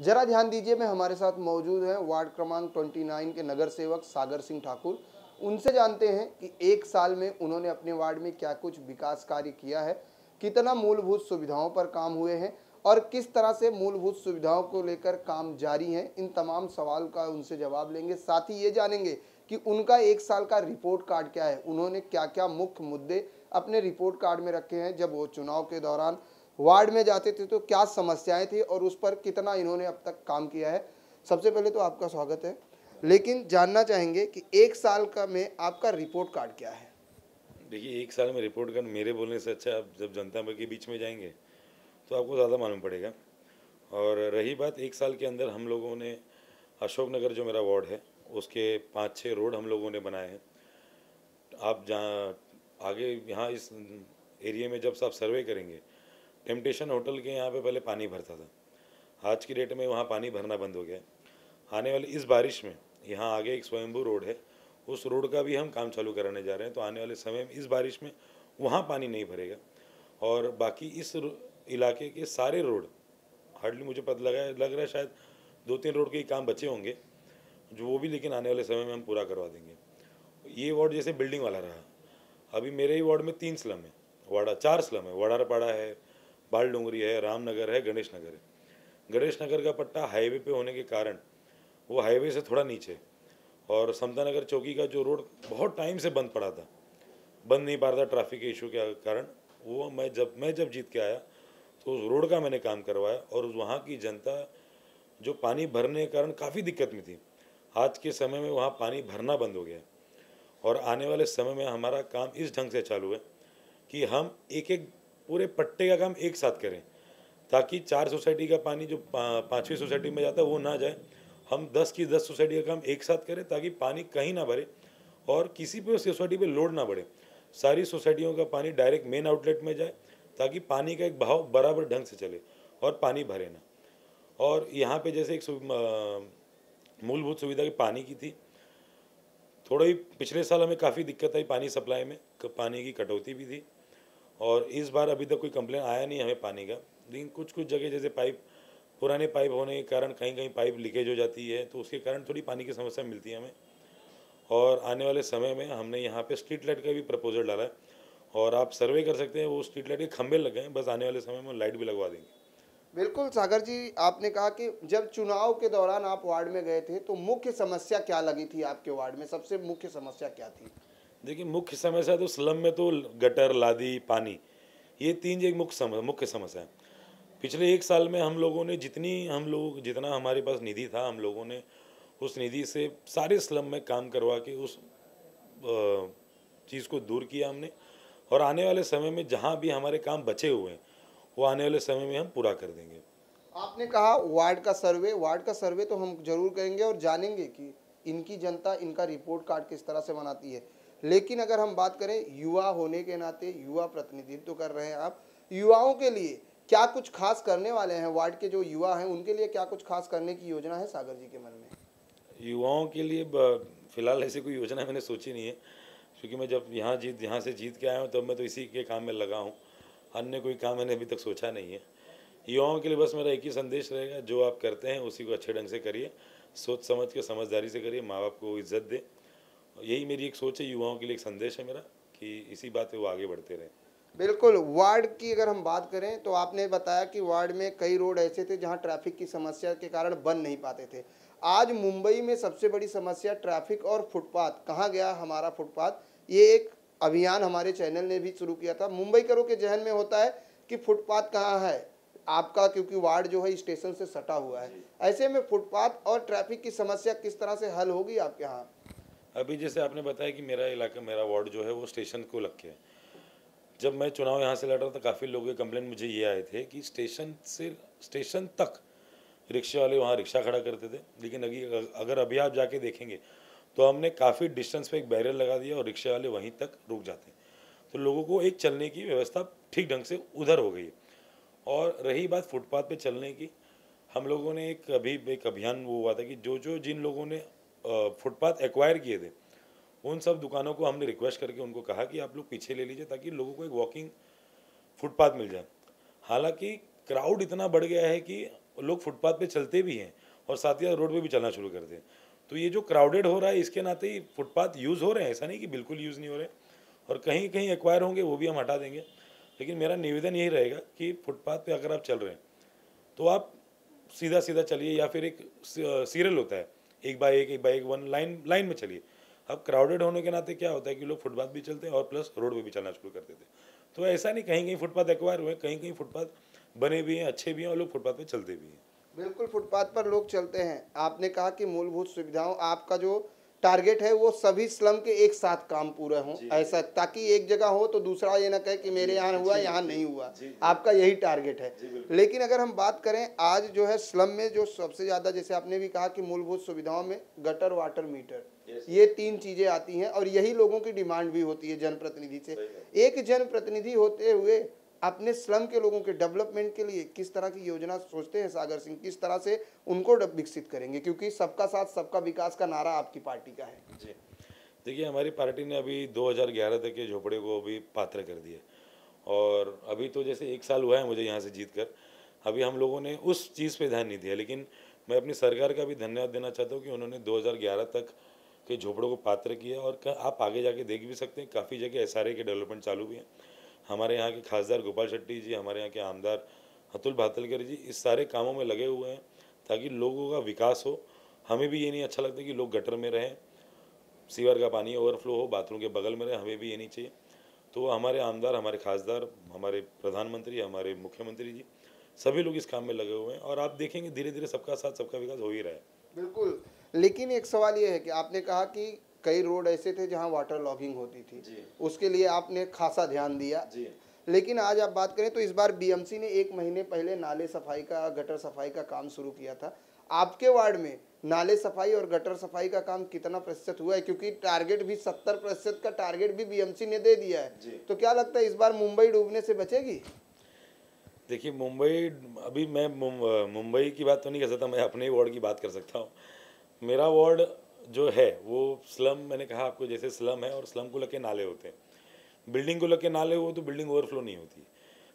जरा ध्यान दीजिए, मैं हमारे साथ मौजूद हैं वार्ड क्रमांक 29 के नगर सेवक सागर सिंह ठाकुर। उनसे जानते हैं कि एक साल में उन्होंने अपने वार्ड में क्या कुछ विकास कार्य किया है, कितना मूलभूत सुविधाओं पर काम हुए हैं और किस तरह से मूलभूत सुविधाओं को लेकर काम जारी है। इन तमाम सवाल का उनसे जवाब लेंगे, साथ ही ये जानेंगे कि उनका एक साल का रिपोर्ट कार्ड क्या है, उन्होंने क्या क्या मुख्य मुद्दे अपने रिपोर्ट कार्ड में रखे हैं, जब वो चुनाव के दौरान वार्ड में जाते थे तो क्या समस्याएं थी और उस पर कितना इन्होंने अब तक काम किया है। सबसे पहले तो आपका स्वागत है, लेकिन जानना चाहेंगे कि एक साल का में आपका रिपोर्ट कार्ड क्या है। देखिए, एक साल में रिपोर्ट कर मेरे बोलने से अच्छा आप जब जनता के बीच में जाएंगे तो आपको ज़्यादा मालूम पड़ेगा। और रही बात एक साल के अंदर, हम लोगों ने अशोकनगर जो मेरा वार्ड है उसके 5-6 रोड हम लोगों ने बनाए हैं। आप जहाँ आगे यहाँ इस एरिया में जब आप सर्वे करेंगे, टेम्पटेशन होटल के यहाँ पे पहले पानी भरता था। आज की डेट में वहाँ पानी भरना बंद हो गया है। आने वाली इस बारिश में यहाँ आगे एक स्वयंभू रोड है, उस रोड का भी हम काम चालू कराने जा रहे हैं। तो आने वाले समय में इस बारिश में वहाँ पानी नहीं भरेगा। और बाकी इस इलाके के सारे रोड, हार्डली मुझे पता लग रहा है शायद 2-3 रोड के ही काम बचे होंगे, जो वो भी लेकिन आने वाले समय में हम पूरा करवा देंगे। ये वार्ड जैसे बिल्डिंग वाला रहा, अभी मेरे ही वार्ड में 3 स्लम है, 4 स्लम है। वडारपाड़ा है, बाल डोंगरी है, रामनगर है, गणेश नगर है। गणेश नगर का पट्टा हाईवे पे होने के कारण वो हाईवे से थोड़ा नीचे, और समता नगर चौकी का जो रोड बहुत टाइम से बंद पड़ा था, बंद नहीं पा रहा था ट्रैफिक के इशू के कारण, वो मैं जब जीत के आया तो उस रोड का मैंने काम करवाया। और वहाँ की जनता जो पानी भरने के कारण काफ़ी दिक्कत में थी, आज के समय में वहाँ पानी भरना बंद हो गया है। और आने वाले समय में हमारा काम इस ढंग से चालू है कि हम एक एक पूरे पट्टे का काम एक साथ करें, ताकि 4 सोसाइटी का पानी जो 5वीं सोसाइटी में जाता है वो ना जाए। हम 10 की 10 सोसाइटी का काम एक साथ करें ताकि पानी कहीं ना भरे और किसी भी सोसाइटी पे लोड ना बढ़े। सारी सोसाइटियों का पानी डायरेक्ट मेन आउटलेट में जाए ताकि पानी का एक बहाव बराबर ढंग से चले और पानी भरे ना। और यहाँ पे जैसे एक मूलभूत सुविधा की पानी की थी, थोड़ा ही पिछले साल हमें काफ़ी दिक्कत आई पानी सप्लाई में, पानी की कटौती भी थी। और इस बार अभी तक कोई कंप्लेन आया नहीं हमें पानी का, लेकिन कुछ कुछ जगह जैसे पाइप, पुराने पाइप होने के कारण कहीं कहीं पाइप लीकेज हो जाती है, तो उसके कारण थोड़ी पानी की समस्या मिलती है हमें। और आने वाले समय में हमने यहाँ पे स्ट्रीट लाइट का भी प्रपोजल डाला है, और आप सर्वे कर सकते हैं, वो स्ट्रीट लाइट के खंभे लग गए हैं, बस आने वाले समय में लाइट भी लगवा देंगे। बिल्कुल सागर जी, आपने कहा कि जब चुनाव के दौरान आप वार्ड में गए थे तो मुख्य समस्या क्या लगी थी आपके वार्ड में, सबसे मुख्य समस्या क्या थी। देखिए, मुख्य समस्या तो स्लम में तो गटर, लादी, पानी, ये 3 एक मुख्य समस्या है। पिछले एक साल में जितना हमारे पास निधि था, हम लोगों ने उस निधि से सारे स्लम में काम करवा के उस चीज़ को दूर किया हमने। और आने वाले समय में जहाँ भी हमारे काम बचे हुए हैं वो आने वाले समय में हम पूरा कर देंगे। आपने कहा वार्ड का सर्वे तो हम जरूर करेंगे और जानेंगे कि इनकी जनता इनका रिपोर्ट कार्ड किस तरह से बनाती है। लेकिन अगर हम बात करें युवा होने के नाते, युवा प्रतिनिधित्व कर रहे हैं आप, युवाओं के लिए क्या कुछ खास करने वाले हैं, वार्ड के जो युवा हैं उनके लिए क्या कुछ खास करने की योजना है सागर जी के मन में। युवाओं के लिए फिलहाल ऐसी कोई योजना मैंने सोची नहीं है, क्योंकि मैं जब यहाँ से जीत के आया हूँ तब मैं तो इसी के काम में लगा हूँ। अन्य कोई काम मैंने अभी तक सोचा नहीं है। युवाओं के लिए बस मेरा एक ही संदेश रहेगा, जो आप करते हैं उसी को अच्छे ढंग से करिए, सोच समझ के समझदारी से करिए, माँ बाप को इज्जत दें। यही मेरी एक सोच है, युवाओं के लिए एक संदेश है मेरा कि इसी बात पे वो आगे बढ़ते रहें। बिल्कुल, वार्ड की अगर हम बात करें तो आपने बताया कि वार्ड में कई रोड ऐसे थे जहां ट्रैफिक की समस्या के कारण बन नहीं पाते थे। आज मुंबई में सबसे बड़ी समस्या ट्रैफिक और फुटपाथ, कहाँ गया हमारा फुटपाथ, ये एक अभियान हमारे चैनल ने भी शुरू किया था। मुंबई करो के जहन में होता है कि फुटपाथ कहाँ है आपका, क्योंकि वार्ड जो है स्टेशन से सटा हुआ है। ऐसे में फुटपाथ और ट्रैफिक की समस्या किस तरह से हल होगी आपके यहाँ। अभी जैसे आपने बताया कि मेरा इलाका, मेरा वार्ड जो है वो स्टेशन को लग के है। जब मैं चुनाव यहाँ से लड़ रहा था, काफ़ी लोगों के कंप्लेंट मुझे ये आए थे कि स्टेशन तक रिक्शे वाले वहाँ रिक्शा खड़ा करते थे, लेकिन अगर अभी आप जाके देखेंगे तो हमने काफ़ी डिस्टेंस पे एक बैरियर लगा दिया और रिक्शे वाले वहीं तक रुक जाते हैं। तो लोगों को एक चलने की व्यवस्था ठीक ढंग से उधर हो गई है। और रही बात फुटपाथ पे चलने की, हम लोगों ने एक अभियान वो हुआ था कि जो जो जिन लोगों ने फुटपाथ एक्वायर किए थे, उन सब दुकानों को हमने रिक्वेस्ट करके उनको कहा कि आप लोग पीछे ले लीजिए, ताकि लोगों को एक वॉकिंग फुटपाथ मिल जाए। हालांकि क्राउड इतना बढ़ गया है कि लोग फुटपाथ पे चलते भी हैं और साथ ही साथ रोड पे भी चलना शुरू कर दें। तो ये जो क्राउडेड हो रहा है इसके नाते ही फुटपाथ यूज़ हो रहे हैं, ऐसा नहीं कि बिल्कुल यूज़ नहीं हो रहे, और कहीं कहीं एक्वायर होंगे वो भी हम हटा देंगे। लेकिन मेरा निवेदन यही रहेगा कि फुटपाथ पे अगर आप चल रहे हैं तो आप सीधा सीधा चलिए, या फिर एक सीरियल होता है, एक बाय एक वन लाइन लाइन में चलिए। अब क्राउडेड होने के नाते क्या होता है कि लोग फुटपाथ भी चलते हैं और प्लस रोड पे भी चलना शुरू कर देते हैं। तो ऐसा नहीं, कहीं कहीं फुटपाथ एक्वायर हुए, कहीं कहीं फुटपाथ बने भी हैं, अच्छे भी हैं और लोग फुटपाथ पे चलते भी हैं। बिल्कुल फुटपाथ पर लोग चलते हैं। आपने कहा कि मूलभूत सुविधाओं, आपका जो टारगेट है वो सभी स्लम के एक साथ काम पूरे हों, ऐसा, ताकि एक जगह हो तो दूसरा ये ना कहे कि मेरे यहाँ हुआ यहाँ नहीं हुआ। आपका यही टारगेट है। लेकिन अगर हम बात करें आज जो है स्लम में जो सबसे ज़्यादा, जैसे आपने भी कहा कि मूलभूत सुविधाओं में गटर, वाटर, मीटर, ये 3 चीज़ें आती हैं और यही लोगों की डिमांड भी होती है जनप्रतिनिधि से। एक जनप्रतिनिधि होते हुए अपने स्लम के लोगों के डेवलपमेंट के लिए किस तरह की योजना सोचते हैं सागर सिंह, किस तरह से उनको विकसित करेंगे, क्योंकि सबका साथ सबका विकास का नारा आपकी पार्टी का है। जी, देखिए हमारी पार्टी ने अभी 2011 तक के झोपड़े को अभी पात्र कर दिया, और अभी तो जैसे 1 साल हुआ है मुझे यहाँ से जीत कर, अभी हम लोगों ने उस चीज़ पे ध्यान नहीं दिया। लेकिन मैं अपनी सरकार का भी धन्यवाद देना चाहता हूँ कि उन्होंने 2011 तक के झोपड़ों को पात्र किया, और आप आगे जाके देख भी सकते हैं काफ़ी जगह SRA के डेवलपमेंट चालू भी हैं। हमारे यहाँ के खासदार गोपाल शेट्टी जी, हमारे यहाँ के आमदार अतुल भातलकर जी इस सारे कामों में लगे हुए हैं ताकि लोगों का विकास हो। हमें भी ये नहीं अच्छा लगता कि लोग गटर में रहें, सीवर का पानी ओवरफ्लो हो, बाथरूम के बगल में रहे, हमें भी ये नहीं चाहिए। तो हमारे आमदार, हमारे खासदार, हमारे प्रधानमंत्री, हमारे मुख्यमंत्री जी, सभी लोग इस काम में लगे हुए हैं, और आप देखेंगे धीरे धीरे सबका साथ सबका विकास हो ही रहा है। बिल्कुल। लेकिन एक सवाल ये है कि आपने कहा कि कई रोड ऐसे थे जहां वाटर लॉगिंग होती थी, उसके लिए आपने खासा ध्यान दिया। लेकिन आज आप बात करें तो इस बार BMC ने 1 महीने पहले नाले सफाई का, गटर सफाई का काम शुरू किया था। आपके वार्ड में नाले सफाई और गटर सफाई का काम कितना प्रतिशत हुआ है, क्योंकि टारगेट भी 70% का टारगेट भी BMC ने दे दिया है। तो क्या लगता है इस बार मुंबई डूबने से बचेगी? देखिए मुंबई, अभी मैं मुंबई की बात तो नहीं कर सकता, मैं अपने ही वार्ड की बात कर सकता हूँ। मेरा वार्ड जो है वो स्लम, मैंने कहा आपको, जैसे स्लम है और स्लम को लग के नाले होते हैं। बिल्डिंग को लग के नाले हो तो बिल्डिंग ओवरफ्लो नहीं होती,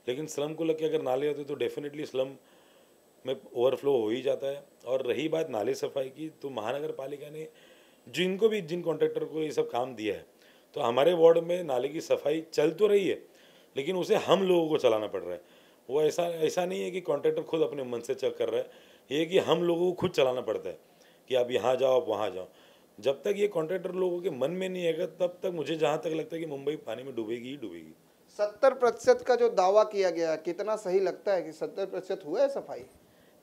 लेकिन स्लम को लग के अगर नाले होते तो डेफिनेटली स्लम में ओवरफ्लो हो ही जाता है। और रही बात नाले सफाई की, तो महानगर पालिका ने जिन कॉन्ट्रैक्टर को ये सब काम दिया है, तो हमारे वार्ड में नाले की सफाई चल तो रही है, लेकिन उसे हम लोगों को चलाना पड़ रहा है। वो ऐसा नहीं है कि कॉन्ट्रैक्टर खुद अपने मन से चेक कर रहा है, ये है कि हम लोगों को खुद चलाना पड़ता है कि आप यहाँ जाओ, आप वहाँ जाओ। जब तक ये कॉन्ट्रैक्टर लोगों के मन में नहीं आएगा, तब तक मुझे जहाँ तक लगता है कि मुंबई पानी में डूबेगी ही डूबेगी। 70% का जो दावा किया गया, कितना सही लगता है कि 70% हुआ है सफाई?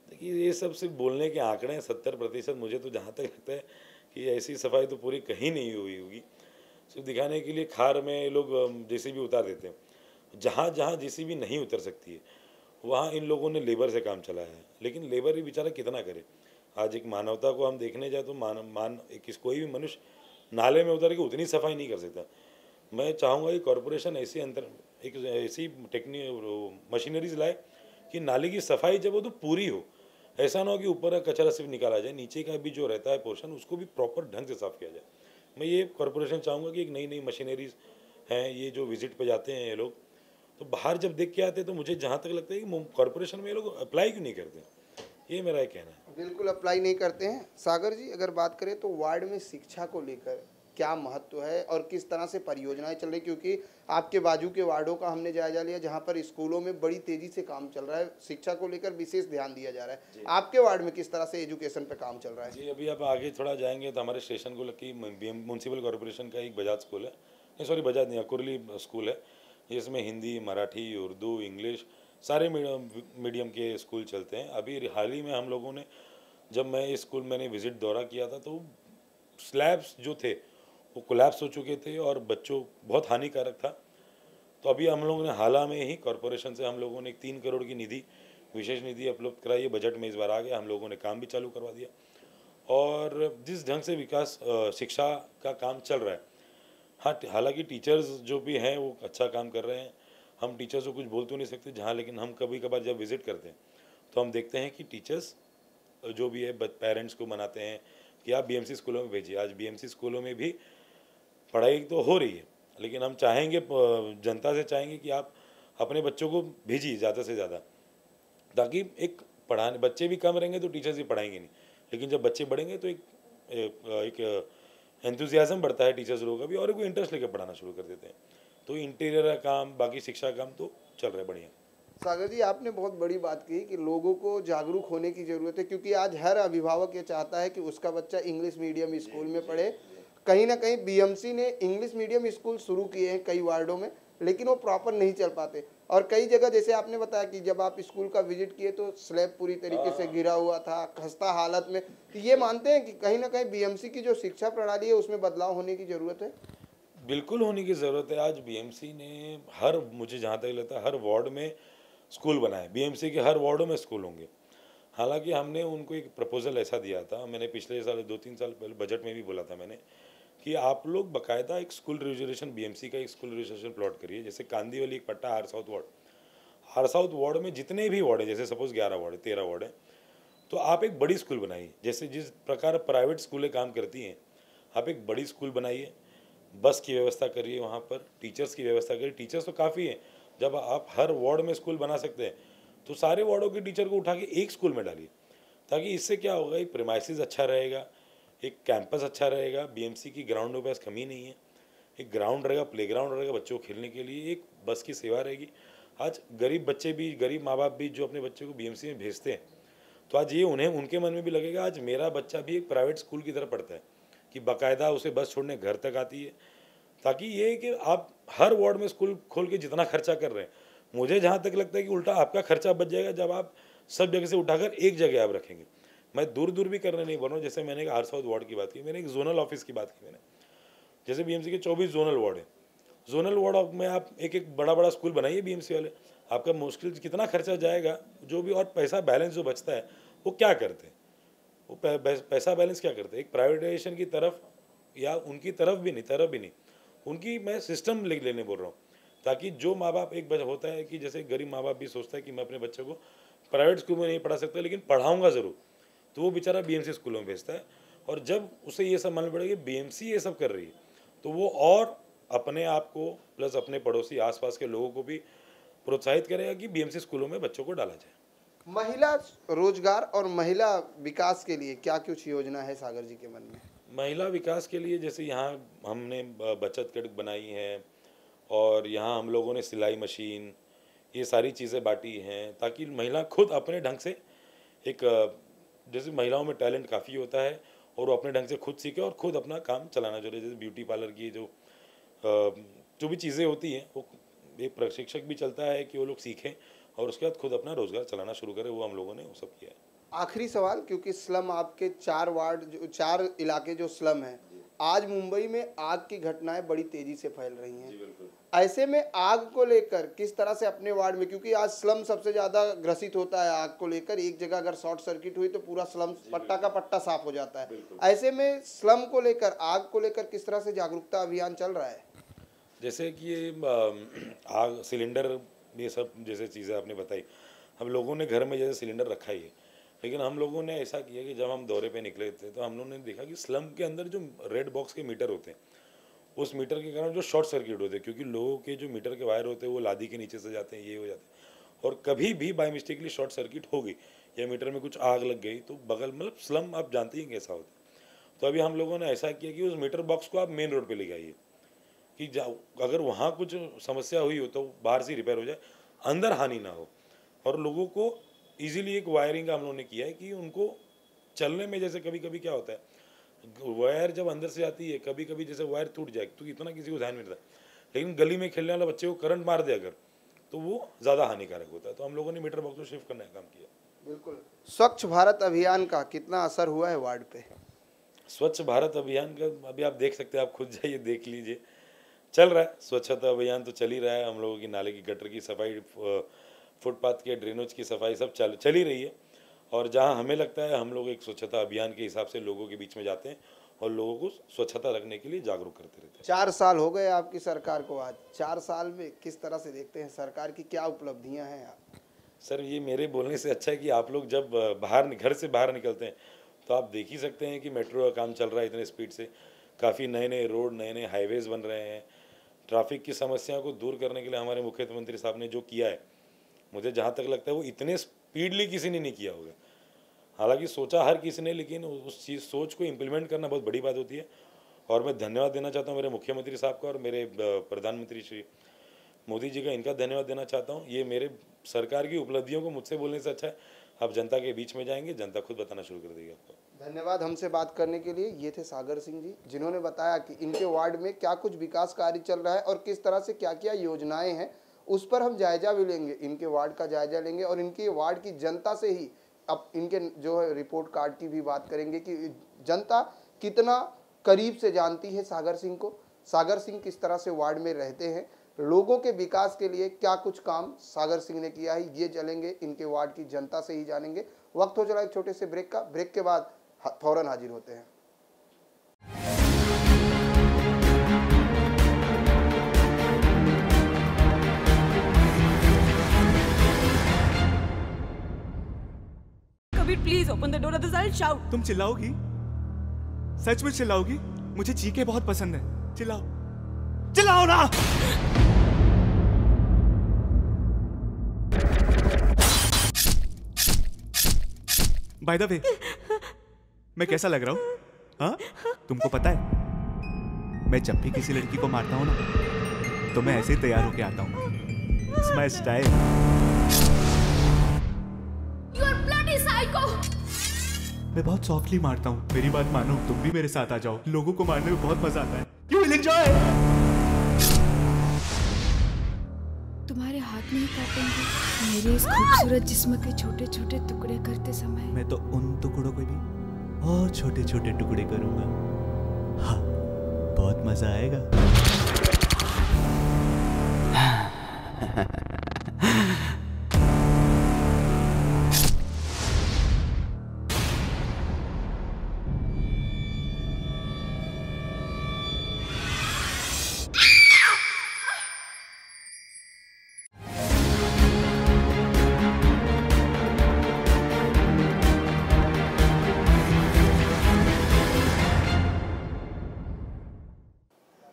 देखिए ये सब सिर्फ बोलने के आंकड़े हैं, 70%। मुझे तो जहाँ तक लगता है कि ऐसी सफाई तो पूरी कहीं नहीं हुई होगी, सिर्फ दिखाने के लिए खार में लोग JCB उतार देते हैं। जहाँ जहाँ JCB नहीं उतर सकती है वहाँ इन लोगों ने लेबर से काम चलाया है, लेकिन लेबर ही बेचारा कितना करे। आज एक मानवता को हम देखने जाए तो कोई भी मनुष्य नाले में उतर के उतनी सफाई नहीं कर सकता। मैं चाहूँगा कि कॉरपोरेशन ऐसी मशीनरीज लाए कि नाले की सफाई जब हो तो पूरी हो। ऐसा ना हो कि ऊपर का कचरा सिर्फ निकाला जाए, नीचे का भी जो रहता है पोर्शन उसको भी प्रॉपर ढंग से साफ किया जाए। मैं ये कॉरपोरेशन चाहूँगा कि एक नई नई मशीनरीज हैं, ये जो विजिट पे जाते हैं ये लोग, तो बाहर जब देख के आते हैं तो मुझे जहाँ तक लगता है कि कॉरपोरेशन में ये लोग अप्लाई क्यों नहीं करते, ये मेरा एक कहना है। बिल्कुल अप्लाई नहीं करते हैं। सागर जी, अगर बात करें तो वार्ड में शिक्षा को लेकर क्या महत्व है और किस तरह से परियोजनाएं चल रही, क्योंकि आपके बाजू के वार्डों का हमने जायजा लिया जहां पर स्कूलों में बड़ी तेजी से काम चल रहा है, शिक्षा को लेकर विशेष ध्यान दिया जा रहा है। आपके वार्ड में किस तरह से एजुकेशन पे काम चल रहा है? जी, अभी आप आगे थोड़ा जाएंगे तो हमारे स्टेशन को लग म्यूनसिपल कॉरपोरेशन का एक बजाज स्कूल है, नहीं सॉरी बजाज नहीं, अकुरली स्कूल है, जिसमें हिंदी, मराठी, उर्दू, इंग्लिश सारे मीडियम के स्कूल चलते हैं। अभी हाल ही में हम लोगों ने, जब मैं इस स्कूल मैंने विजिट दौरा किया था, तो स्लैब्स जो थे वो कोलैप्स हो चुके थे और बच्चों बहुत हानिकारक था। तो अभी हम लोगों ने हाल में ही कॉरपोरेशन से हम लोगों ने 3 करोड़ की निधि, विशेष निधि उपलब्ध कराई है, बजट में इस बार आ गया, हम लोगों ने काम भी चालू करवा दिया। और जिस ढंग से विकास शिक्षा का काम चल रहा है, हाँ हालांकि टीचर्स जो भी हैं वो अच्छा काम कर रहे हैं, हम टीचर्स को कुछ बोल तो नहीं सकते जहाँ, लेकिन हम कभी कभार जब विज़िट करते हैं तो हम देखते हैं कि टीचर्स जो भी है पेरेंट्स को मनाते हैं कि आप BMC स्कूलों में भेजिए। आज BMC स्कूलों में भी पढ़ाई तो हो रही है, लेकिन हम चाहेंगे, जनता से चाहेंगे कि आप अपने बच्चों को भेजिए ज़्यादा से ज़्यादा, ताकि एक पढ़ाने बच्चे भी कम रहेंगे तो टीचर्स भी पढ़ाएंगे नहीं, लेकिन जब बच्चे बढ़ेंगे तो एक एंथुजियाज्म बढ़ता है टीचर्स लोगों का भी, और कोई इंटरेस्ट लेकर पढ़ाना शुरू कर देते हैं। तो इंटीरियर का काम, बाकी शिक्षा का काम तो चल रहा है बढ़िया। सागर जी, आपने बहुत बड़ी बात की कि लोगों को जागरूक होने की ज़रूरत है, क्योंकि आज हर अभिभावक ये चाहता है कि उसका बच्चा इंग्लिश मीडियम स्कूल में पढ़े। कहीं ना कहीं बीएमसी ने इंग्लिश मीडियम स्कूल शुरू किए हैं कई वार्डों में, लेकिन वो प्रॉपर नहीं चल पाते। और कई जगह जैसे आपने बताया कि जब आप स्कूल का विजिट किए तो स्लैब पूरी तरीके से गिरा हुआ था, खस्ता हालत में। तो ये मानते हैं कि कहीं ना कहीं बीएमसी की जो शिक्षा प्रणाली है उसमें बदलाव होने की ज़रूरत है? बिल्कुल होने की ज़रूरत है। आज बीएमसी ने मुझे जहाँ तक लगता है हर वार्ड में स्कूल बनाए। बीएमसी के हर वार्डों में स्कूल होंगे। हालांकि हमने उनको एक प्रपोजल ऐसा दिया था, मैंने पिछले साल 2-3 साल पहले बजट में भी बोला था मैंने, कि आप लोग बाकायदा एक स्कूल रिजर्वेशन, बीएमसी का एक स्कूल रिजर्वेशन प्लॉट करिए। जैसे कांदीवली एक पट्टा, हर साउथ वार्ड में जितने भी वार्ड है, जैसे सपोज 11 वार्ड है, 13 वार्ड है, तो आप एक बड़ी स्कूल बनाइए। जैसे जिस प्रकार प्राइवेट स्कूलें काम करती हैं, आप एक बड़ी स्कूल बनाइए, बस की व्यवस्था करिए, वहाँ पर टीचर्स की व्यवस्था करिए। टीचर्स तो काफ़ी हैं। जब आप हर वार्ड में स्कूल बना सकते हैं तो सारे वार्डों के टीचर को उठा के एक स्कूल में डालिए, ताकि इससे क्या होगा, एक प्रीमाइसेस अच्छा रहेगा, एक कैंपस अच्छा रहेगा। बीएमसी की ग्राउंड में बस कमी नहीं है, एक ग्राउंड रहेगा, प्लेग्राउंड रहेगा बच्चों को खेलने के लिए, एक बस की सेवा रहेगी। आज गरीब बच्चे भी, गरीब माँ बाप भी जो अपने बच्चे को बीएमसी में भेजते हैं, तो आज ये उन्हें, उनके मन में भी लगेगा आज मेरा बच्चा भी एक प्राइवेट स्कूल की तरह पढ़ता है, कि बाकायदा उसे बस छोड़ने घर तक आती है। ताकि ये है कि आप हर वार्ड में स्कूल खोल के जितना खर्चा कर रहे हैं, मुझे जहाँ तक लगता है कि उल्टा आपका खर्चा बच जाएगा जब आप सब जगह से उठाकर एक जगह आप रखेंगे। मैं दूर दूर भी करने नहीं बोल रहा हूँ। जैसे मैंने हर साउथ वार्ड की बात की, मैंने एक जोनल ऑफिस की बात की मैंने। जैसे बीएमसी के 24 जोनल वार्ड है, जोनल वार्ड में आप एक एक बड़ा बड़ा स्कूल बनाइए बीएमसी वाले। आपका मुश्किल कितना खर्चा जाएगा, जो भी, और पैसा बैलेंस जो बचता है वो क्या करते हैं, वो पैसा बैलेंस क्या करते हैं, एक प्राइवेटाइजेशन की तरफ, या उनकी तरफ भी नहीं, उनकी मैं सिस्टम लेने बोल रहा हूँ। ताकि जो माँ बाप, एक बच्चा होता है कि जैसे गरीब माँ बाप भी सोचता है कि मैं अपने बच्चे को प्राइवेट स्कूल में नहीं पढ़ा सकता लेकिन पढ़ाऊँगा ज़रूर, तो वो बेचारा बीएमसी स्कूलों में भेजता है। और जब उसे ये सब मालूम पड़ेगा कि बीएमसी ये सब कर रही है, तो वो और अपने आप को प्लस अपने पड़ोसी आसपास के लोगों को भी प्रोत्साहित करेगा कि बीएमसी स्कूलों में बच्चों को डाला जाए। महिला रोजगार और महिला विकास के लिए क्या कुछ योजना है सागर जी के मन में? महिला विकास के लिए जैसे यहाँ हमने बचत गट बनाई है, और यहाँ हम लोगों ने सिलाई मशीन, ये सारी चीज़ें बांटी हैं, ताकि महिला खुद अपने ढंग से एक जैसे महिलाओं में टैलेंट काफ़ी होता है, और वो अपने ढंग से खुद सीखे और खुद अपना काम चलाना चाहिए। जैसे ब्यूटी पार्लर की जो भी चीज़ें होती हैं, वो एक प्रशिक्षक भी चलता है कि वो लोग सीखें और उसके बाद खुद अपना रोज़गार चलाना शुरू करें। वो हम लोगों ने वो सब किया है। आखिरी सवाल, क्योंकि स्लम आपके 4 वार्ड, जो 4 इलाके जो स्लम हैं, आज मुंबई में आग की घटनाएं बड़ी तेजी से फैल रही हैं। ऐसे में आग को लेकर किस तरह से अपने वार्ड में, क्योंकि आज स्लम सबसे ज़्यादा ग्रसित होता है आग को लेकर, एक जगह अगर शॉर्ट सर्किट हुई तो पूरा स्लम पट्टा का पट्टा साफ हो जाता है। ऐसे में स्लम को लेकर, आग को लेकर किस तरह से जागरूकता अभियान चल रहा है? जैसे कि ये आग, सिलेंडर, ये सब जैसे चीज़ें आपने बताई, हम लोगों ने घर में जैसे सिलेंडर रखा ही है, लेकिन हम लोगों ने ऐसा किया कि जब हम दौरे पे निकले थे तो हम लोगों ने देखा कि स्लम के अंदर जो रेड बॉक्स के मीटर होते हैं, उस मीटर के कारण जो शॉर्ट सर्किट होते हैं, क्योंकि लोगों के जो मीटर के वायर होते हैं वो लादी के नीचे से जाते हैं, ये हो जाते हैं, और कभी भी बाई मिस्टेकली शॉर्ट सर्किट हो गई या मीटर में कुछ आग लग गई तो बगल, मतलब स्लम आप जानते ही कैसा होता है। तो अभी हम लोगों ने ऐसा किया कि उस मीटर बॉक्स को आप मेन रोड पर ले आइए, कि अगर वहाँ कुछ समस्या हुई हो तो बाहर से रिपेयर हो जाए, अंदर हानि ना हो। और लोगों को इजीली एक वायरिंग का हम लोगों ने किया है कि उनको चलने में, जैसे कभी कभी क्या होता है, वायर जब अंदर से आती है, कभी कभी जैसे वायर टूट जाए तो इतना किसी को ध्यान नहीं रहता, लेकिन गली में खेलने वाला बच्चे को करंट मार दे अगर, तो वो ज़्यादा हानिकारक होता है। तो हम लोगों ने मीटर बॉक्स को शिफ्ट करने का काम किया। बिल्कुल। स्वच्छ भारत अभियान का कितना असर हुआ है वार्ड पे? स्वच्छ भारत अभियान का अभी आप देख सकते हैं, आप खुद जाइए देख लीजिए, चल रहा है। स्वच्छता अभियान तो चल ही रहा है। हम लोगों की नाले की गटर की सफाई, फुटपाथ के ड्रेनेज की सफाई सब चल ही रही है। और जहां हमें लगता है हम लोग एक स्वच्छता अभियान के हिसाब से लोगों के बीच में जाते हैं और लोगों को स्वच्छता रखने के लिए जागरूक करते रहते हैं। 4 साल हो गए आपकी सरकार को। आज 4 साल में किस तरह से देखते हैं, सरकार की क्या उपलब्धियां हैं आप? सर, ये मेरे बोलने से अच्छा है कि आप लोग जब घर से बाहर निकलते हैं तो आप देख ही सकते हैं कि मेट्रो का काम चल रहा है इतने स्पीड से, काफ़ी नए नए रोड, नए नए हाईवेज़ बन रहे हैं। ट्रैफिक की समस्या को दूर करने के लिए हमारे मुख्यमंत्री साहब ने जो किया है, मुझे जहाँ तक लगता है वो इतने स्पीडली किसी ने नहीं किया होगा। हालांकि सोचा हर किसी ने, लेकिन उस चीज़ सोच को इम्प्लीमेंट करना बहुत बड़ी बात होती है। और मैं धन्यवाद देना चाहता हूँ मेरे मुख्यमंत्री साहब का और मेरे प्रधानमंत्री श्री मोदी जी का, इनका धन्यवाद देना चाहता हूँ। ये मेरे सरकार की उपलब्धियों को मुझसे बोलने से अच्छा है आप जनता के बीच में जाएंगे, जनता खुद बताना शुरू कर देगी आपको। धन्यवाद हमसे बात करने के लिए। ये थे सागर सिंह जी, जिन्होंने बताया कि इनके वार्ड में क्या कुछ विकास कार्य चल रहा है और किस तरह से क्या क्या योजनाएं हैं, उस पर हम जायजा भी लेंगे, इनके वार्ड का जायजा लेंगे और इनके वार्ड की जनता से ही अब इनके जो है रिपोर्ट कार्ड की भी बात करेंगे कि जनता कितना करीब से जानती है सागर सिंह को, सागर सिंह किस तरह से वार्ड में रहते हैं, लोगों के विकास के लिए क्या कुछ काम सागर सिंह ने किया है, ये चलेंगे इनके वार्ड की जनता से ही जानेंगे। वक्त हो चला एक छोटे से ब्रेक का, ब्रेक के बाद फौरन हाजिर होते हैं। Kabir please open the door otherwise I will shout. तुम चिल्लाओगी? सच में चिल्लाओगी? मुझे चीखें बहुत पसंद है। चिल्लाओ, चिल्लाओ ना। बाय द वे, मैं कैसा लग रहा हूँ? हाँ, तुमको पता है मैं जब भी किसी लड़की को मारता हूँ ना, तो मैं ऐसे ही तैयार होके आता हूँ। It's my style. You are bloody psycho. मैं बहुत सॉफ्टली मारता हूँ, मेरी बात मानो, तुम भी मेरे साथ आ जाओ। लोगों को मारने में बहुत मजा आता है। You will enjoy. तुम्हारे हाथ नहीं काटेंगे मेरे इस खूबसूरत जिस्म के छोटे छोटे टुकड़े करते समय? मैं तो उन टुकड़ों को भी और छोटे छोटे टुकड़े करूंगा। हाँ, बहुत मजा आएगा।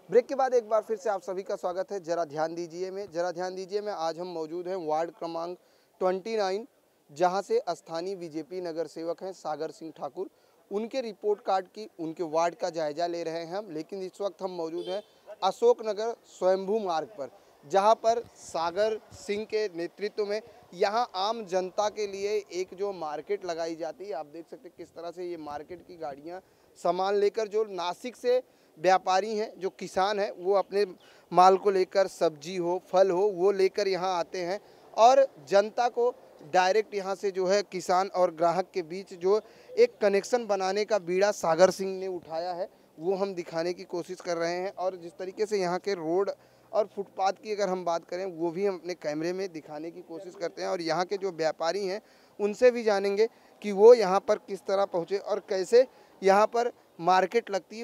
ब्रेक के बाद एक बार फिर से आप सभी का स्वागत है। जरा ध्यान दीजिए में आज हम मौजूद हैं वार्ड क्रमांक 29, जहां से स्थानीय बीजेपी नगर सेवक हैं सागर सिंह ठाकुर। उनके रिपोर्ट कार्ड की, उनके वार्ड का जायजा ले रहे हैं हम। लेकिन इस वक्त हम मौजूद हैं अशोक नगर स्वयंभू मार्ग पर, जहां पर सागर सिंह के नेतृत्व में यहां आम जनता के लिए एक जो मार्केट लगाई जाती है। आप देख सकते हैं किस तरह से ये मार्केट की गाड़ियां सामान लेकर, जो नासिक से व्यापारी हैं, जो किसान हैं, वो अपने माल को लेकर, सब्जी हो, फल हो, वो लेकर यहाँ आते हैं और जनता को डायरेक्ट यहाँ से जो है किसान और ग्राहक के बीच जो एक कनेक्शन बनाने का बीड़ा सागर सिंह ने उठाया है, वो हम दिखाने की कोशिश कर रहे हैं। और जिस तरीके से यहाँ के रोड और फुटपाथ की अगर हम बात करें, वो भी हम अपने कैमरे में दिखाने की कोशिश करते हैं। और यहाँ के जो व्यापारी हैं उनसे भी जानेंगे कि वो यहाँ पर किस तरह पहुँचे और कैसे यहाँ पर मार्केट लगती है,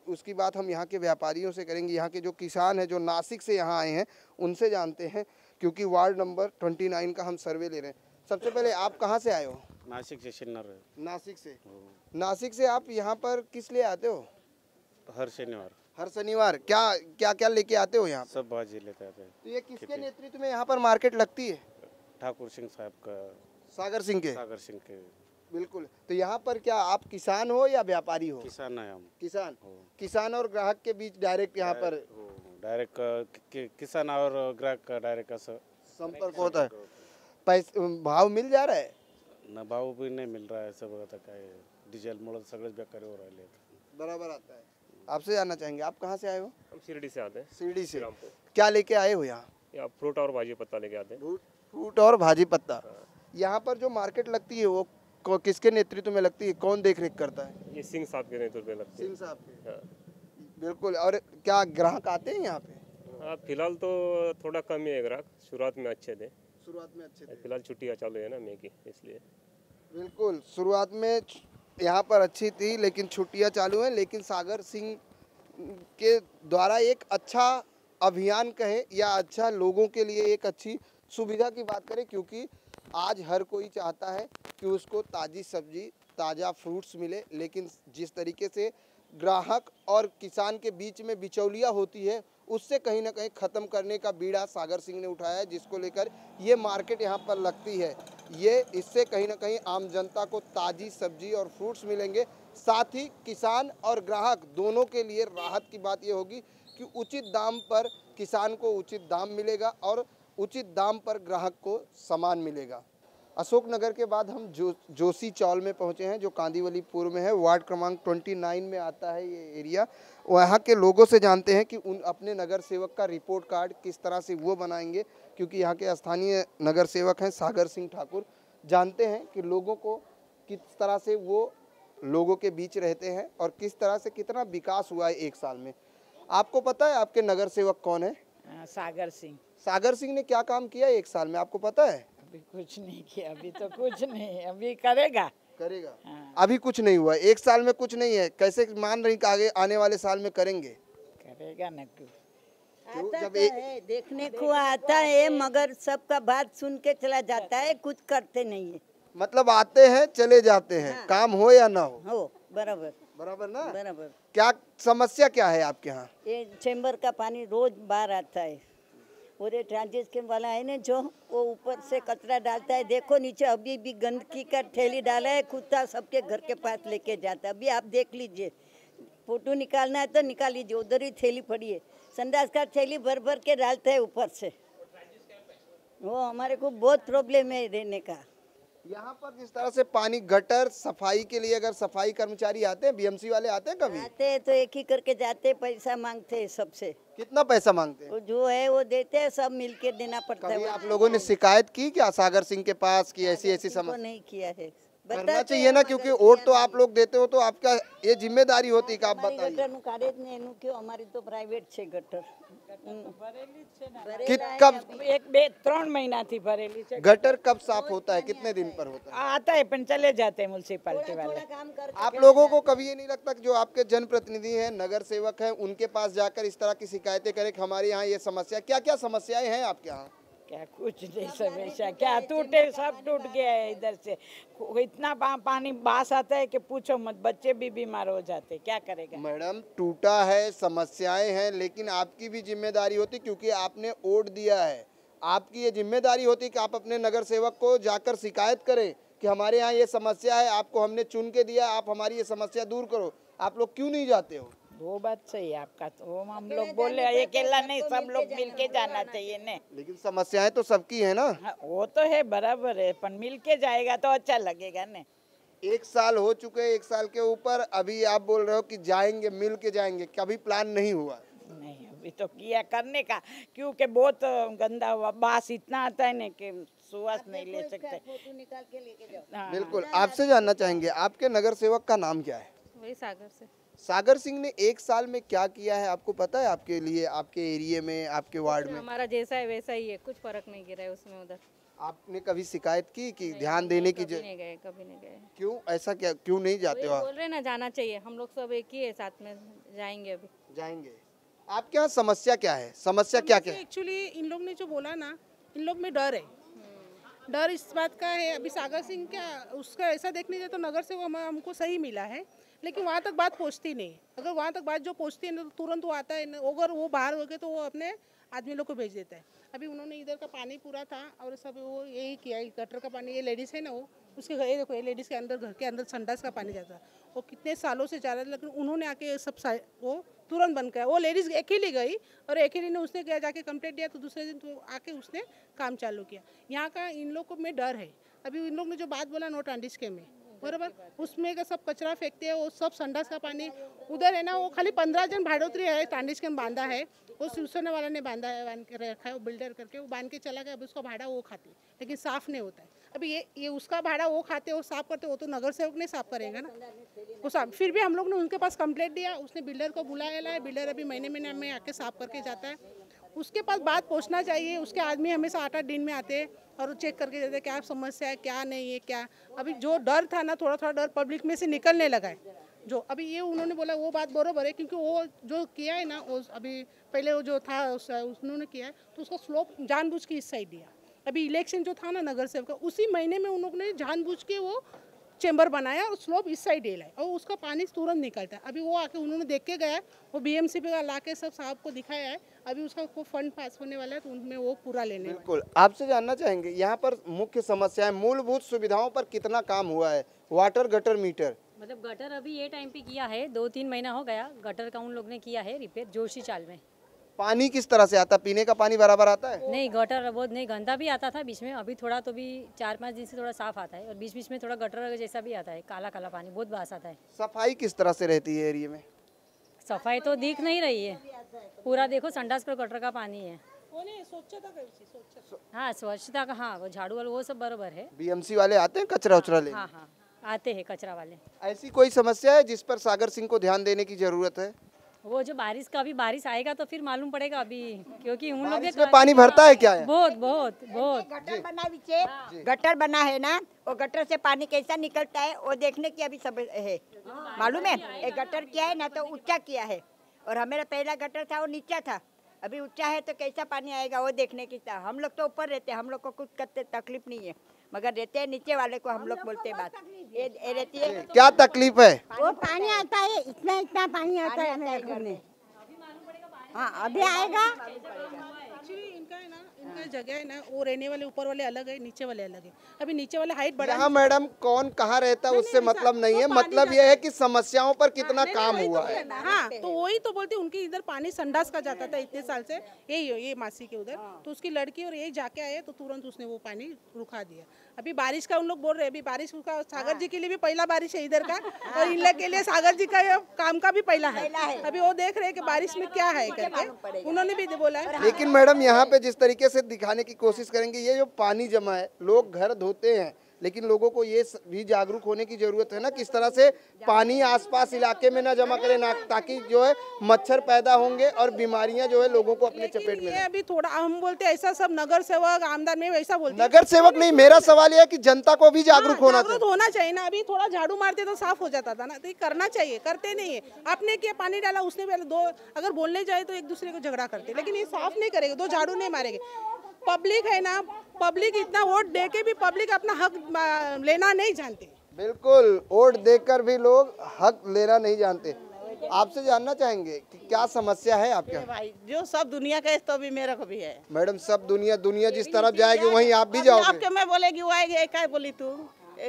उसकी बात हम यहाँ के व्यापारियों से करेंगे। यहाँ के जो किसान हैं, जो नासिक से यहाँ आए हैं, उनसे जानते हैं, क्योंकि वार्ड नंबर 29 का हम सर्वे ले रहे हैं। सबसे पहले आप कहाँ से आए हो? नासिक से शिन्नर। नासिक से। नासिक से आप यहाँ पर किस लिए आते हो? हर शनिवार। हर शनिवार क्या क्या लेके आते हो यहाँ? सब भाजी लेते आते हैं। तो ये किसके नेतृत्व में यहाँ पर मार्केट लगती है? ठाकुर सिंह साहब का। सागर सिंह के। सागर सिंह के, बिल्कुल। तो यहाँ पर क्या आप किसान हो या व्यापारी हो? किसान है हम। किसान और ग्राहक के बीच डायरेक्ट यहाँ पर डायरेक्ट किसान और ग्राहक का डायरेक्ट का संपर्क होता है। पैसे भाव मिल जा रहा है ना? भाव भी नहीं मिल रहा है, सब काय डीजल मुळे सगळेच बेकारी हो रहे। बराबर आता है। आपसे जानना चाहेंगे, आप कहाँ से आए हो? हम शिरडी से आते हैं। शिरडी से। क्या लेके आए हो यहाँ? फ्रूट और भाजी पत्ता लेके आते हैं। फ्रूट और भाजी पत्ता। यहाँ पर जो मार्केट लगती है वो किसके नेतृत्व में लगती है? कौन देख रेख करता है? ये सिंह साहब के नेतृत्व में लगती है। सिंह साहब के। हाँ। बिल्कुल। और क्या ग्राहक आते हैं यहाँ पे? हाँ, फिलहाल तो थोड़ा कम ही है ग्राहक। शुरुआत में अच्छे थे। फिलहाल छुट्टियाँ चालू है ना मई की, इसलिए। बिल्कुल, शुरुआत में यहाँ पर अच्छी थी, लेकिन छुट्टियाँ चालू हैं। लेकिन सागर सिंह के द्वारा एक अच्छा अभियान कहें या अच्छा लोगों के लिए एक अच्छी सुविधा की बात करें, क्योंकि आज हर कोई चाहता है कि उसको ताज़ी सब्जी, ताज़ा फ्रूट्स मिले। लेकिन जिस तरीके से ग्राहक और किसान के बीच में बिचौलिया होती है, उससे कहीं ना कहीं ख़त्म करने का बीड़ा सागर सिंह ने उठाया है, जिसको लेकर ये मार्केट यहाँ पर लगती है। ये इससे कहीं ना कहीं आम जनता को ताज़ी सब्जी और फ्रूट्स मिलेंगे। साथ ही किसान और ग्राहक दोनों के लिए राहत की बात ये होगी कि उचित दाम पर किसान को उचित दाम मिलेगा और उचित दाम पर ग्राहक को सामान मिलेगा। अशोकनगर के बाद हम जोशी चौल में पहुंचे हैं, जो कांदीवली पूर्व में है। वार्ड क्रमांक 29 में आता है ये एरिया। वहाँ के लोगों से जानते हैं कि उन अपने नगर सेवक का रिपोर्ट कार्ड किस तरह से वो बनाएंगे, क्योंकि यहाँ के स्थानीय नगर सेवक हैं सागर सिंह ठाकुर। जानते हैं कि लोगों को किस तरह से वो लोगों के बीच रहते हैं और किस तरह से कितना विकास हुआ है एक साल में। आपको पता है आपके नगर सेवक कौन है? सागर सिंह। सागर सिंह ने क्या काम किया एक साल में, आपको पता है? अभी कुछ नहीं किया, अभी तो कुछ नहीं, अभी करेगा। हाँ। अभी कुछ नहीं हुआ, एक साल में कुछ नहीं है। कैसे मान रही कि आगे आने वाले साल में करेंगे? करेगा ना। क्यों? जब देखने को आता है मगर सबका बात सुन के चला जाता है, कुछ करते नहीं है। मतलब आते हैं चले जाते हैं। हाँ। काम हो या ना हो बराबर बराबर ना। बराबर। क्या समस्या क्या है आपके यहाँ? ये चैम्बर का पानी रोज बाहर आता है और ये ट्रांजिस्टर वाला है ना जो, वो ऊपर से कचरा डालता है। देखो नीचे अभी भी गंदगी का थैली डाला है, कुत्ता सबके घर के पास लेके जाता है। अभी आप देख लीजिए, फोटो निकालना है तो निकाल लीजिए, उधर ही थैली पड़ी है। संडास का थैली भर भर के डालता है ऊपर से। वो हमारे को बहुत प्रॉब्लम है रहने का। यहाँ पर जिस तरह से पानी गटर सफाई के लिए, अगर सफाई कर्मचारी आते हैं, बीएमसी वाले आते हैं कभी? आते हैं तो एक ही करके जाते हैं, पैसा मांगते हैं सबसे। कितना पैसा मांगते हैं? वो जो है वो देते हैं, सब मिलके देना पड़ता है। कभी आप लोगों ने शिकायत की क्या सागर सिंह के पास कि ऐसी समस्या? नहीं किया है, करना चाहिए ना, क्योंकि वोट तो आप लोग देते हो, तो आपका ये जिम्मेदारी होती है कि आप बताइए। क्यों हमारी तो प्राइवेट છે गटर कब 3 महीना थी भरेली से। गटर कब साफ होता है, कितने दिन पर होता है? आता है पर चले जाते हैं म्युनिसिपैलिटी वाले। आप लोगों को कभी ये नहीं लगता कि जो आपके जनप्रतिनिधि हैं, नगर सेवक हैं, उनके पास जाकर इस तरह की शिकायतें करें कि हमारे यहाँ ये समस्या, क्या क्या समस्याएं हैं आपके यहाँ? क्या कुछ नहीं समस्या, क्या टूटे, सब टूट गया है इधर से। इतना पानी बास आता है कि पूछो मत, बच्चे भी बीमार हो जाते, क्या करेगा? मैडम टूटा है, समस्याएं हैं, लेकिन आपकी भी जिम्मेदारी होती, क्योंकि आपने वोट दिया है। आपकी ये जिम्मेदारी होती कि आप अपने नगर सेवक को जाकर शिकायत करें कि हमारे यहाँ ये समस्या है, आपको हमने चुन के दिया, आप हमारी ये समस्या दूर करो। आप लोग क्यों नहीं जाते हो? वो बात सही है आपका, तो हम लोग बोले ये अकेला नहीं, सब लोग मिलके जाना चाहिए ने। लेकिन समस्याएं तो सबकी है ना। हाँ, वो तो है, बराबर है, पर मिलके जाएगा तो अच्छा लगेगा ने। एक साल हो चुके, एक साल के ऊपर, अभी आप बोल रहे हो कि जाएंगे, मिल के जाएंगे, कभी प्लान नहीं हुआ? नहीं, अभी तो किया करने का, क्योंकि बहुत गंदा बास इतना आता है ना कि सुवास नहीं ले सकते। निकाल के लेके जाओ। बिल्कुल। आपसे जानना चाहेंगे, आपके नगर सेवक का नाम क्या है? वही सागर से। सागर सिंह ने एक साल में क्या किया है आपको पता है? आपके लिए, आपके एरिया में, आपके वार्ड में? हमारा जैसा है वैसा ही है, कुछ फर्क नहीं गिरा है उसमें। उधर आपने कभी शिकायत की कि ध्यान देने की? कभी नहीं गए, कभी नहीं गए। क्यों ऐसा, क्या क्यों नहीं जाते हो? बोल रहे ना जाना चाहिए, हम लोग सब एक ही है, साथ में जाएंगे। अभी जाएंगे। आपके यहाँ समस्या क्या है? समस्या क्या क्या है? एक्चुअली इन लोग ने जो बोला ना, इन लोग में डर है। डर इस बात का है, अभी सागर सिंह क्या, उसका ऐसा देखने जाए तो नगर से वो हमको सही मिला है, लेकिन वहाँ तक बात पहुँचती नहीं। अगर वहाँ तक बात जो पहुँचती है ना तो तुरंत वो आता है, अगर वो बाहर हो गए तो वो अपने आदमी लोग को भेज देता है। अभी उन्होंने इधर का पानी पूरा था और सब वो यही किया, गटर का पानी, ये लेडीज़ है ना, वो उसके घर, ये देखो, ये लेडीज़ के अंदर, घर के अंदर संडास का पानी जाता है, वो कितने सालों से जा रहा है, लेकिन उन्होंने आके सब वो तुरंत बंद किया। वो लेडीज़ अकेली गई और अकेली ने उसने क्या जाके कंप्लेंट दिया, तो दूसरे दिन तो आके उसने काम चालू किया। यहाँ का इन लोग में डर है। अभी इन लोग ने जो बात बोला नो ट्रांजिस्टर में, बराबर, उसमें का सब कचरा फेंकते हैं, वो सब संडास का पानी उधर है ना। वो खाली 15 जन भाड़ोत्री है, ट्रांजिस्टर में बांधा है, वो शिवसेना वाला ने बांधा है, बांध के रखा है, वो बिल्डर करके वो बांध के चला गया। अभी उसका भाड़ा वो खाती, लेकिन साफ़ नहीं होता है। अभी ये उसका भाड़ा वो खाते, वो साफ़ करते, वो तो नगर सेवक नहीं साफ़ करेगा ना, वो साफ। फिर भी हम लोग ने उनके पास कंप्लेंट दिया, उसने बिल्डर को बुलाया है, बिल्डर अभी महीने में आके साफ़ करके जाता है। उसके पास बात पहुंचना चाहिए, उसके आदमी हमेशा 8-8 दिन में आते हैं और वो चेक करके जाते हैं क्या समस्या है, क्या नहीं है, क्या। अभी जो डर था ना, थोड़ा थोड़ा डर पब्लिक में से निकलने लगा है। जो अभी ये उन्होंने बोला वो बात बरोबर है, क्योंकि वो जो किया है ना, वो अभी पहले वो जो था उन्होंने किया है, तो उसका स्लोप जानबूझ के इस साइड दिया। अभी इलेक्शन जो था ना नगर सेवक का, उसी महीने में उन लोगों ने जानबूझ के वो चेंबर बनाया और स्लोप इस साइड डेला है और उसका पानी तुरंत निकलता है। अभी वो आके उन्होंने देख के गया, वो बीएमसी पे ला के सब साहब को दिखाया है। अभी उसका को फंड पास होने वाला है तो उनमें वो पूरा लेने वाला है। बिल्कुल, आपसे जानना चाहेंगे यहाँ पर मुख्य समस्याएं, मूलभूत सुविधाओं पर कितना काम हुआ है? वाटर गटर मीटर, मतलब गटर अभी ये टाइम पे किया है, 2-3 महीना हो गया गटर का उन लोग ने किया है रिपेयर जोशी चाल में। पानी किस तरह से आता? पीने का पानी बराबर आता है? नहीं, गटर बहुत नहीं, गंदा भी आता था बीच में, अभी थोड़ा तो भी 4-5 दिन से थोड़ा साफ आता है और बीच बीच में थोड़ा गटर जैसा भी आता है, काला काला पानी बहुत बास आता है। सफाई किस तरह से रहती है एरिया में? सफाई तो दिख नहीं रही है, पूरा देखो संडास पर गटर का पानी है। हाँ स्वच्छता का, हाँ वो झाड़ू वाला वो सब बराबर है। बीएमसी वाले आते हैं कचरा उचरा लेने? हाँ हाँ आते हैं कचरा वाले। ऐसी कोई समस्या है जिस पर सागर सिंह को ध्यान देने की जरूरत है? वो जो बारिश का, अभी बारिश आएगा तो फिर मालूम पड़ेगा अभी, क्योंकि उन लोग इसमें पानी भरता है क्या है? बहुत बहुत बहुत। गटर बना पीछे, गटर बना है ना, वो गटर से पानी कैसा निकलता है वो देखने की अभी सब है। मालूम है, एक गटर किया है ना तो ऊंचा किया है और हमारा पहला गटर था वो नीचा था, अभी ऊंचा है तो कैसा पानी आएगा वो देखने की था। हम लोग तो ऊपर रहते हैं, हम लोग को कुछ करते तकलीफ नहीं है, मगर रहते हैं नीचे वाले को हम लोग बोलते बात ये रहती है। क्या तकलीफ है? वो पानी आता है, इतना इतना पानी आता है हमारे घर में। हाँ अभी आएगा। एक्चुअली इनका है ना, इनका जगह है ना, वो रहने वाले ऊपर वाले अलग है, नीचे वाले अलग है। अभी नीचे वाले हाइट बढ़ा। यहाँ मैडम कौन कहाँ रहता है उससे मतलब नहीं है, मतलब ये है कि समस्याओं पर कितना काम हुआ है। हाँ तो वही तो बोलती, उनकी इधर पानी संडास का जाता था इतने साल से, ये मासी के उधर, तो उसकी लड़की और यही जाके आए तो तुरंत उसने वो पानी रुका दिया। अभी बारिश का उन लोग बोल रहे हैं, अभी बारिश का सागर जी के लिए भी पहला बारिश है इधर का, और इन लोग के लिए सागर जी का काम का भी पहला है। अभी वो देख रहे हैं कि बारिश में क्या है करके, उन्होंने भी बोला है। लेकिन मैडम यहाँ पे जिस तरीके से दिखाने की कोशिश करेंगे, ये जो पानी जमा है, लोग घर धोते हैं, लेकिन लोगों को ये भी जागरूक होने की जरूरत है ना, किस तरह से पानी आसपास इलाके में ना जमा करें ना, ताकि जो है मच्छर पैदा होंगे और बीमारियां जो है लोगों को अपने चपेट में। अभी थोड़ा हम बोलते ऐसा सब नगर सेवक आमदार में वैसा बोलते, नगर सेवक नहीं, मेरा सवाल यह है कि जनता को भी जागरूक होना चाहिए ना। अभी थोड़ा झाड़ू मारते तो साफ हो जाता था ना, तो ये करना चाहिए, करते नहीं है। आपने क्या पानी डाला, उसने पहले दो, अगर बोलने जाए तो एक दूसरे को झगड़ा करते, लेकिन ये साफ नहीं करेगा, दो झाड़ू नहीं मारेंगे। पब्लिक है ना, पब्लिक इतना वोट दे के भी पब्लिक अपना हक लेना नहीं जानते। बिल्कुल, वोट देकर भी लोग हक लेना नहीं जानते। आपसे जानना चाहेंगे कि क्या समस्या है आपके? भाई जो सब दुनिया का है तो भी मेरा को भी है। मैडम सब दुनिया जिस तरफ जाएगी वहीं आप भी जाओगे? आपके मैं बोलेगी वो आएगी, क्या बोली तू?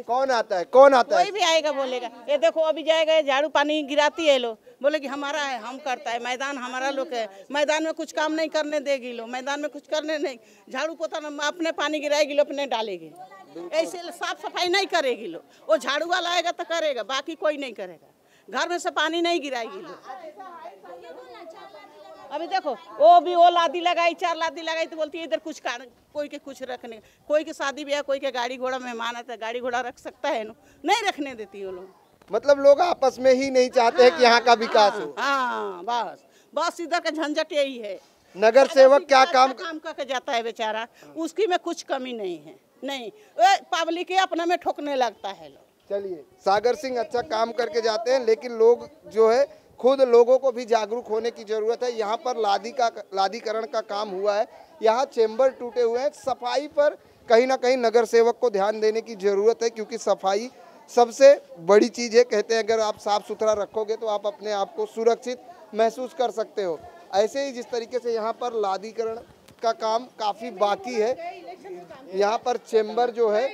कौन आता है, कौन आता है? कोई भी आएगा बोलेगा, ये देखो अभी जाएगा झाड़ू पानी गिराती है, लो बोलेगी हमारा है, हम करता है, मैदान हमारा लोग है, मैदान में कुछ काम नहीं करने देगी लो, मैदान में कुछ करने नहीं, झाड़ू पोता अपने पानी गिराएगी लो, अपने डालेगी, ऐसे साफ सफाई नहीं करेगी लो। वो झाड़ू वाला आएगा तो करेगा, बाकी कोई नहीं करेगा। घर में से पानी नहीं गिराएगी लो। अभी देखो वो लादी लगाई, 4 लादी लगाई तो बोलती है इधर कुछ कोई के कुछ रखने, कोई के शादी ब्याह, कोई के गाड़ी घोड़ा मेहमान आता है, गाड़ी घोड़ा रख सकता है नहीं रखने देती वो लोग। मतलब लोग आपस में ही नहीं चाहते हैं कि यहाँ का विकास हो। हाँ बस इधर का झंझट यही है। नगर सेवक क्या काम करके जाता है बेचारा, उसकी में कुछ कमी नहीं है, नहीं पब्लिक के अपने में ठोकने लगता है लोग। चलिए, सागर सिंह अच्छा काम करके जाते हैं, लेकिन लोग जो है खुद लोगों को भी जागरूक होने की जरूरत है। यहाँ पर लादीकरण का काम हुआ है, यहाँ चेंबर टूटे हुए हैं। सफाई पर कहीं ना कहीं नगर सेवक को ध्यान देने की जरूरत है, क्योंकि सफाई सबसे बड़ी चीज़ है। कहते हैं अगर आप साफ सुथरा रखोगे तो आप अपने आप को सुरक्षित महसूस कर सकते हो। ऐसे ही जिस तरीके से यहाँ पर लादीकरण का काम काफ़ी बाकी है, यहाँ पर चेंबर जो है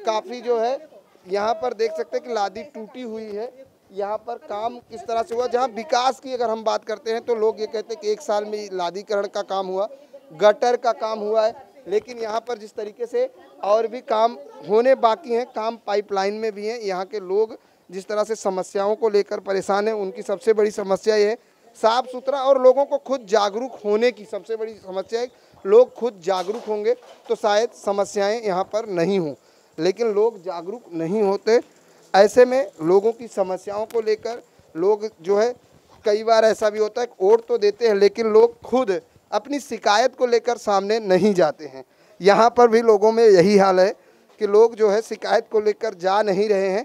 काफ़ी जो है, यहाँ पर देख सकते हैं कि लादी टूटी हुई है। यहाँ पर काम किस तरह से हुआ, जहाँ विकास की अगर हम बात करते हैं तो लोग ये कहते हैं कि 1 साल में लादीकरण का काम हुआ, गटर का काम हुआ है, लेकिन यहाँ पर जिस तरीके से और भी काम होने बाकी हैं, काम पाइपलाइन में भी हैं। यहाँ के लोग जिस तरह से समस्याओं को लेकर परेशान हैं, उनकी सबसे बड़ी समस्या ये है साफ सुथरा, और लोगों को खुद जागरूक होने की सबसे बड़ी समस्या है। लोग खुद जागरूक होंगे तो शायद समस्याएं यहाँ पर नहीं हों, लेकिन लोग जागरूक नहीं होते। ऐसे में लोगों की समस्याओं को लेकर लोग जो है, कई बार ऐसा भी होता है वोट तो देते हैं लेकिन लोग खुद अपनी शिकायत को लेकर सामने नहीं जाते हैं। यहाँ पर भी लोगों में यही हाल है कि लोग जो है शिकायत को लेकर जा नहीं रहे हैं,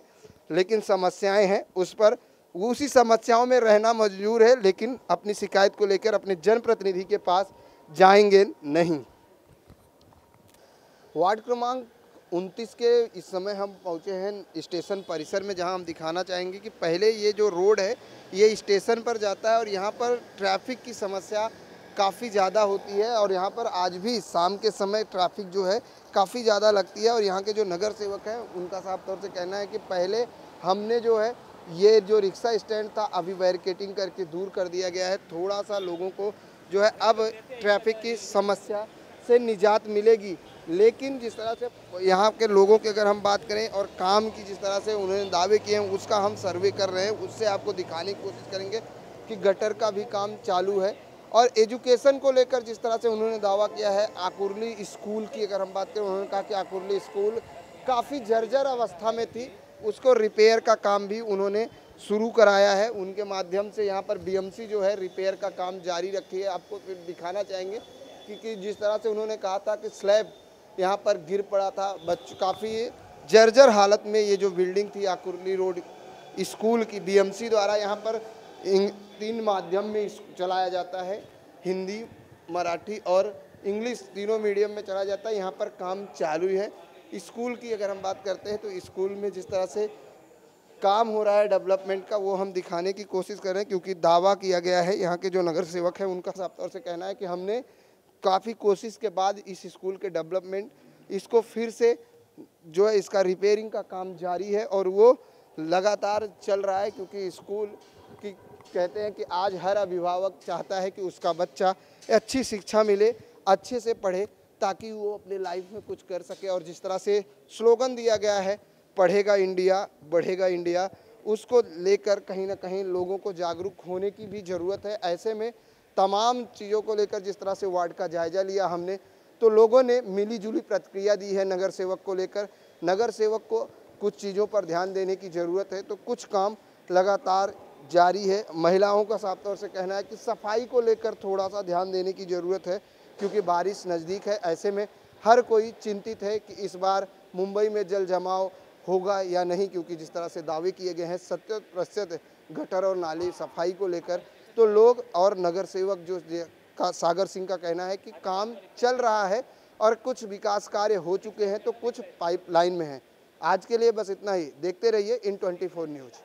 लेकिन समस्याएं हैं उस पर उसी समस्याओं में रहना मजबूर है, लेकिन अपनी शिकायत को लेकर अपने जनप्रतिनिधि के पास जाएंगे नहीं। वार्ड क्रमांक 29 के इस समय हम पहुंचे हैं स्टेशन परिसर में, जहां हम दिखाना चाहेंगे कि पहले ये जो रोड है ये स्टेशन पर जाता है और यहाँ पर ट्रैफिक की समस्या काफ़ी ज़्यादा होती है और यहाँ पर आज भी शाम के समय ट्रैफिक जो है काफ़ी ज़्यादा लगती है। और यहाँ के जो नगर सेवक हैं उनका साफ तौर से कहना है कि पहले हमने जो है ये जो रिक्शा स्टैंड था अभी बैरिकेटिंग करके दूर कर दिया गया है, थोड़ा सा लोगों को जो है अब ट्रैफिक की समस्या से निजात मिलेगी। लेकिन जिस तरह से यहाँ के लोगों की अगर हम बात करें और काम की जिस तरह से उन्होंने दावे किए हैं उसका हम सर्वे कर रहे हैं, उससे आपको दिखाने की कोशिश करेंगे कि गटर का भी काम चालू है। और एजुकेशन को लेकर जिस तरह से उन्होंने दावा किया है, आकुर्ली स्कूल की अगर हम बात करें, उन्होंने कहा कि आकुर्ली स्कूल काफ़ी जर्जर अवस्था में थी, उसको रिपेयर का काम भी उन्होंने शुरू कराया है। उनके माध्यम से यहाँ पर बीएमसी जो है रिपेयर का काम जारी रखी है। आपको फिर दिखाना चाहेंगे क्योंकि जिस तरह से उन्होंने कहा था कि स्लैब यहाँ पर गिर पड़ा था, काफ़ी जर्जर हालत में ये जो बिल्डिंग थी आकुर्ली रोड स्कूल की, बीएमसी द्वारा यहाँ पर 3 माध्यम में चलाया जाता है, हिंदी, मराठी और इंग्लिश तीनों मीडियम में चलाया जाता है। यहाँ पर काम चालू है। स्कूल की अगर हम बात करते हैं तो स्कूल में जिस तरह से काम हो रहा है डेवलपमेंट का, वो हम दिखाने की कोशिश कर रहे हैं क्योंकि दावा किया गया है। यहाँ के जो नगर सेवक हैं उनका साफ तौर से कहना है कि हमने काफ़ी कोशिश के बाद इस स्कूल के डेवलपमेंट, इसको फिर से जो है इसका रिपेयरिंग का काम जारी है और वो लगातार चल रहा है क्योंकि स्कूल की कहते हैं कि आज हर अभिभावक चाहता है कि उसका बच्चा अच्छी शिक्षा मिले, अच्छे से पढ़े ताकि वो अपने लाइफ में कुछ कर सके। और जिस तरह से स्लोगन दिया गया है, पढ़ेगा इंडिया बढ़ेगा इंडिया, उसको लेकर कहीं ना कहीं लोगों को जागरूक होने की भी ज़रूरत है। ऐसे में तमाम चीज़ों को लेकर जिस तरह से वार्ड का जायज़ा लिया हमने, तो लोगों ने मिली जुली प्रतिक्रिया दी है नगर सेवक को लेकर। नगर सेवक को कुछ चीज़ों पर ध्यान देने की ज़रूरत है, तो कुछ काम लगातार जारी है। महिलाओं का साफ तौर से कहना है कि सफाई को लेकर थोड़ा सा ध्यान देने की ज़रूरत है क्योंकि बारिश नज़दीक है। ऐसे में हर कोई चिंतित है कि इस बार मुंबई में जल जमाव होगा या नहीं, क्योंकि जिस तरह से दावे किए गए हैं 70% गटर और नाली सफाई को लेकर, तो लोग और नगर सेवक जो सागर सिंह का कहना है कि काम चल रहा है और कुछ विकास कार्य हो चुके हैं तो कुछ पाइपलाइन में है। आज के लिए बस इतना ही। देखते रहिए इन 24 न्यूज़।